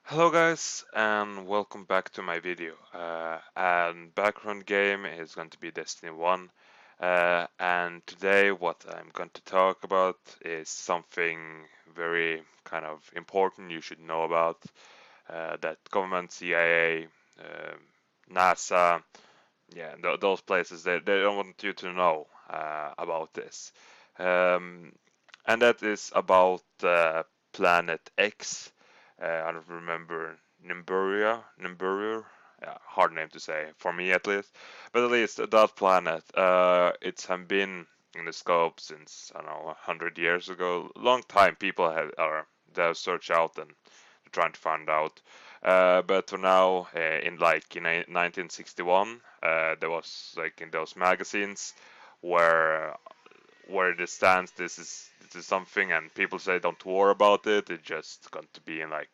Hello guys and welcome back to my video. And background game is going to be Destiny 1. And today what I'm going to talk about is something very kind of important you should know about. That government, CIA, NASA, yeah, those places, they don't want you to know about this. Um, and that is about Planet X. I don't remember Nibiru. Yeah, hard name to say for me at least. But at least that planet, it's been in the scope since I don't know 100 years ago. Long time people they have searched out and trying to find out. But for now, in 1961, there was like in those magazines where it stands. This is something, and people say don't worry about it. It's just going to be in like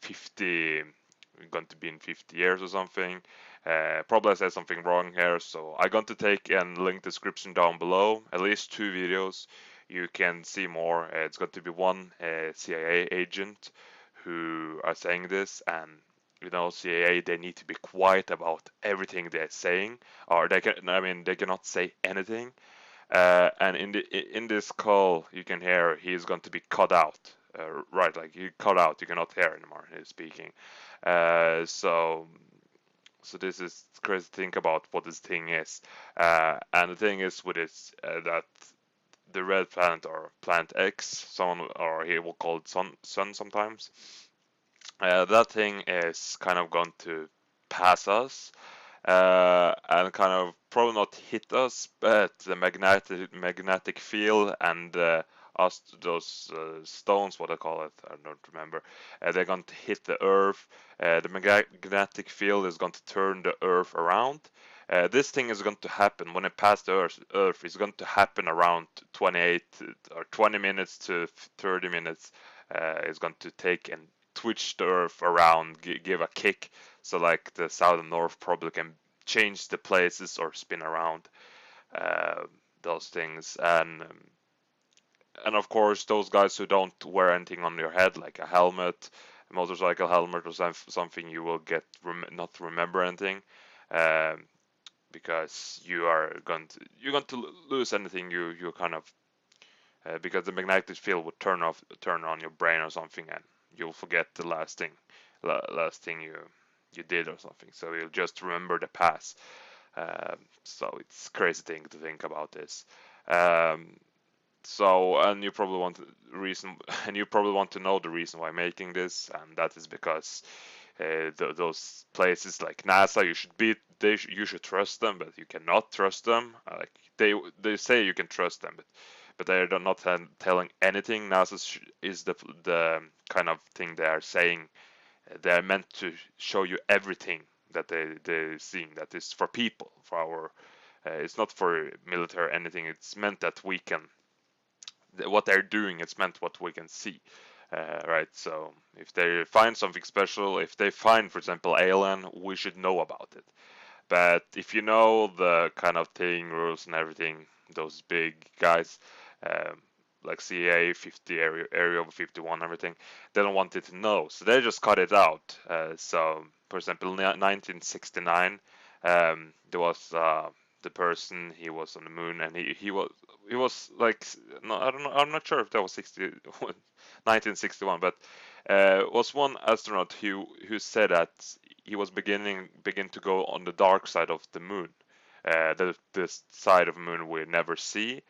50, going to be in 50 years or something. Probably I said something wrong here, so I'm going to take and link description down below. At least two videos. You can see more. It's going to be one CIA agent who are saying this, and CIA, they need to be quiet about everything they're saying, or they cannot say anything. And in this call, you can hear he's going to be cut out. Right, like you cut out, you cannot hear anymore. He's speaking. So this is crazy to think about what this thing is. And the thing is with this that the red planet or Planet X, someone or he will call it Sun sometimes. That thing is kind of going to pass us and kind of probably not hit us, but the magnetic field and us those stones, what I call it, I don't remember. They're going to hit the Earth. The magnetic field is going to turn the Earth around. This thing is going to happen when it passes the Earth. It's going to happen around 28 or 20 minutes to 30 minutes. It's going to take and twitch the Earth around, give a kick, so like the south and north probably can change the places or spin around uh, those things. And of course those guys who don't wear anything on your head like a helmet, a motorcycle helmet or something, you will get not remember anything. Um, because you're going to lose anything you kind of because the magnetic field would turn on your brain or something, and you'll forget the last thing you did or something. So you'll just remember the past. So it's crazy thing to think about this. Um, so and you probably want reason and you probably want to know the reason why I'm making this, and that is because those places like NASA, you should trust them, but you cannot trust them. Like they say you can trust them, but they're not telling anything. NASA is the kind of thing they are saying. They are meant to show you everything that they're seeing. That is for people, for our. It's not for military or anything. It's meant that we can. What they're doing, it's meant what we can see. Right, so if they find something special, if they find, for example, alien, we should know about it. But if you know the kind of thing, rules and everything, those big guys, um, like CA 50, area over 51, everything, they don't want it to know, so they just cut it out. So, for example, in 1969, there was the person, he was on the moon, and he was like, no, I don't know, I'm not sure if that was 1961, but was one astronaut who said that he was begin to go on the dark side of the moon, the side of the moon we never see.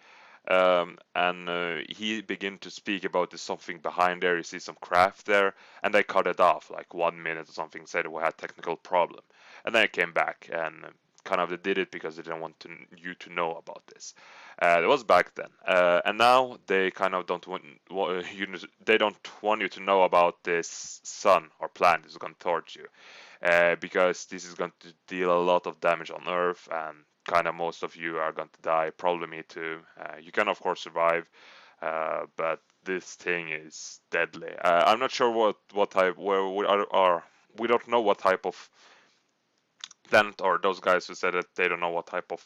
And he began to speak about there's something behind there. You see some craft there, and they cut it off like 1 minute or something. Said we had technical problem, and then it came back and kind of they did it because they didn't want you to know about this. It was back then, and now they kind of don't want you. They don't want you to know about this sun or planet is going towards you, because this is going to deal a lot of damage on Earth, and kind of most of you are going to die. Probably me too. You can of course survive, but this thing is deadly. I'm not sure what type where we don't know what type of planet, or those guys who said that they don't know what type of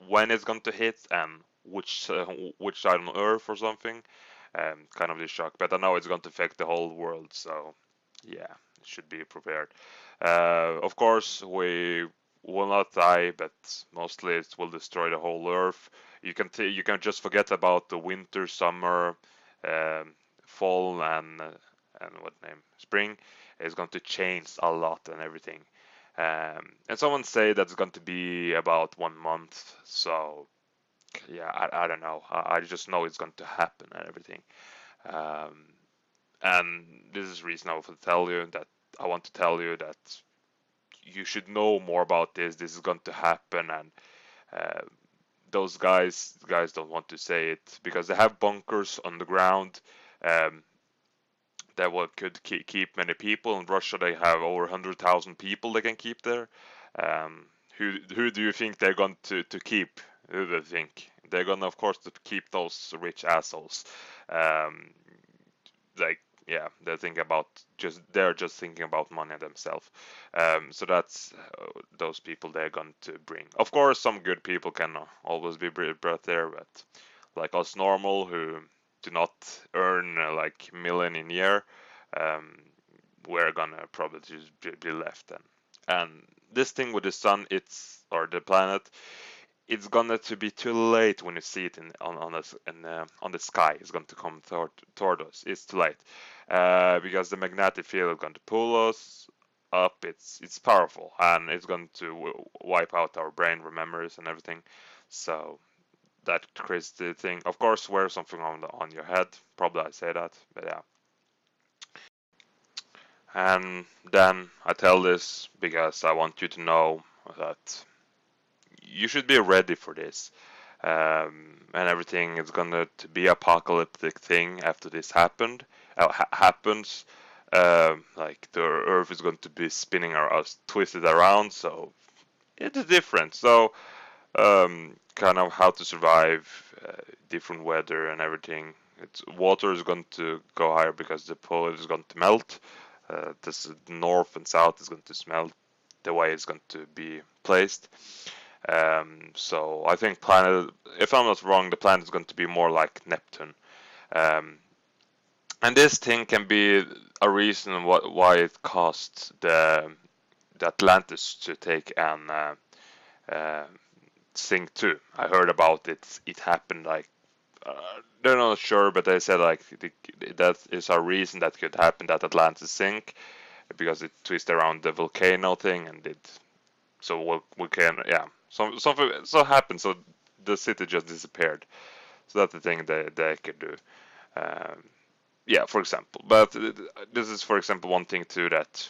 when it's going to hit and which side on Earth or something. Kind of this shock, but I know it's going to affect the whole world. So yeah, should be prepared. Of course, we will not die, but mostly it will destroy the whole Earth. You can just forget about the winter, summer, um, fall, and what name spring. It's going to change a lot and everything. And someone say that's going to be about 1 month. So yeah, I don't know. I just know it's going to happen and everything. Um, and this is the reason I want to tell you that I want to tell you that you should know more about this. This is going to happen, and uh, those guys don't want to say it because they have bunkers on the ground um, that could keep many people. In Russia, they have over 100,000 people they can keep there. Who do you think they're going to keep? Who do you think? They're gonna, of course, to keep those rich assholes. Um, like they're just thinking about money themselves. So that's those people they're going to bring. Of course, some good people can always be brought there, but like us normal who do not earn like million in year, um, we're gonna probably just be left then. And this thing with the sun, it's or the planet, it's gonna to be too late when you see it on the sky. It's going to come toward us. It's too late because the magnetic field is going to pull us up. It's powerful and it's going to wipe out our brain memories and everything. So that crazy thing. Of course, wear something on your head. Probably I say that, but yeah. And then I tell this because I want you to know that you should be ready for this. And everything is gonna to be apocalyptic thing after this happens. Like the Earth is going to be spinning or twisted around, so it's different. So kind of how to survive different weather and everything. Water is going to go higher because the pole is going to melt. This north and south is going to smelt the way it's going to be placed. So I think planet, if I'm not wrong, the planet is going to be more like Neptune. Um, and this thing can be a reason why it caused the Atlantis to take an uh, sink too. I heard about it. It happened like they're not sure, but they said like that is a reason that could happen that Atlantis sink because it twisted around the volcano thing and it so we can yeah something so happened so the city just disappeared. So that's the thing they could do. Um, yeah, for example. But this is, for example, one thing too that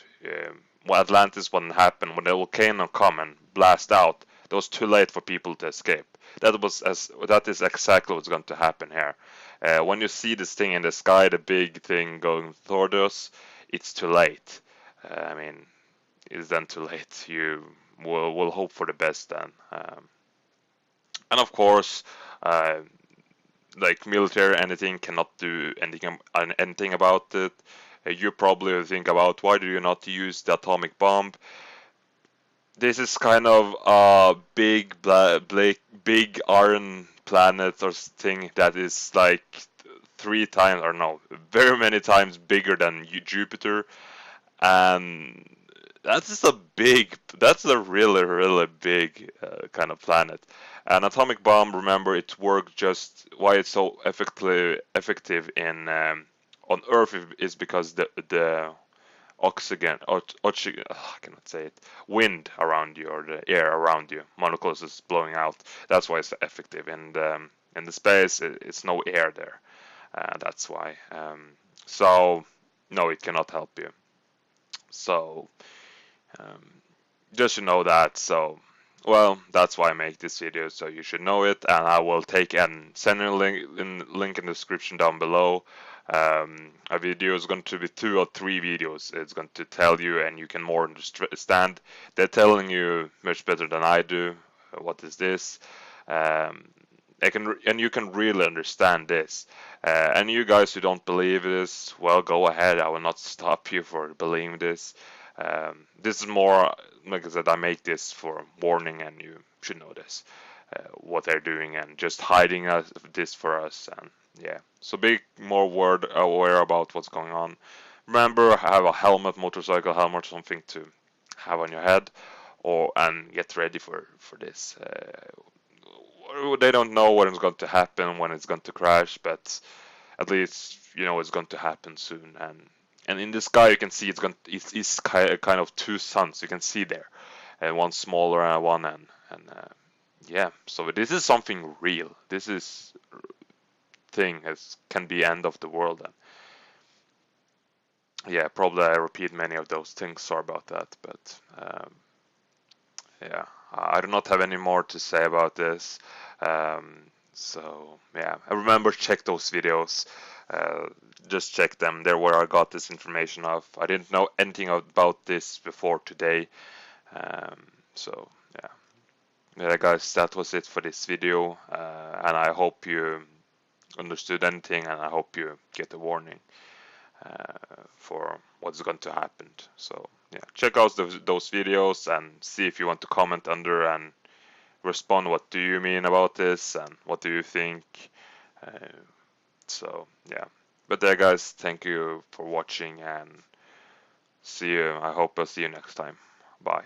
when Atlantis when happened when the volcano come and blast out, it was too late for people to escape. That is exactly what's going to happen here. When you see this thing in the sky, the big thing going toward us, it's too late. I mean, it's then too late. You will hope for the best then. And of course, uh, like military anything cannot do anything about it. You probably think about why do you not use the atomic bomb? This is kind of a big iron planet or thing that is like 3 times or no, very many times bigger than Jupiter, and that's a really big kind of planet. An atomic bomb, remember, it worked just why it's so effective in on Earth is because the oxygen, I cannot say it, wind around you or the air around you, molecules is blowing out. That's why it's effective. In the space, it's no air there. That's why. So no, it cannot help you. So um, just to know that. So, well, that's why I make this video. So you should know it, and I will take and send a link in the description down below. A video is going to be 2 or 3 videos. It's going to tell you, and you can more understand. They're telling you much better than I do. What is this? Um, and you can really understand this. And you guys who don't believe this, well, go ahead. I will not stop you for believing this. This is more, like I said, I make this for warning, and you should know this, what they're doing, and just hiding this for us. And yeah, so be more aware about what's going on. remember, have a helmet, motorcycle helmet, or something to have on your head, and get ready for this. They don't know when it's going to happen, when it's going to crash, but at least you know it's going to happen soon. And in the sky you can see it's kind of two suns you can see there, and one smaller and one, and yeah. So this is something real. This is thing as can be end of the world. And yeah, probably I repeat many of those things. Sorry about that, but yeah, I do not have any more to say about this. So yeah, I remember check those videos. Uh, just check them. They're where I got this information of. I didn't know anything about this before today. So yeah. Yeah, guys, that was it for this video, and I hope you understood anything, and I hope you get a warning for what's going to happen. So yeah, check out those videos and see if you want to comment under and respond. What do you mean about this, and what do you think? Uh, so yeah, but there, guys, thank you for watching, and see you. I hope I'll see you next time. Bye.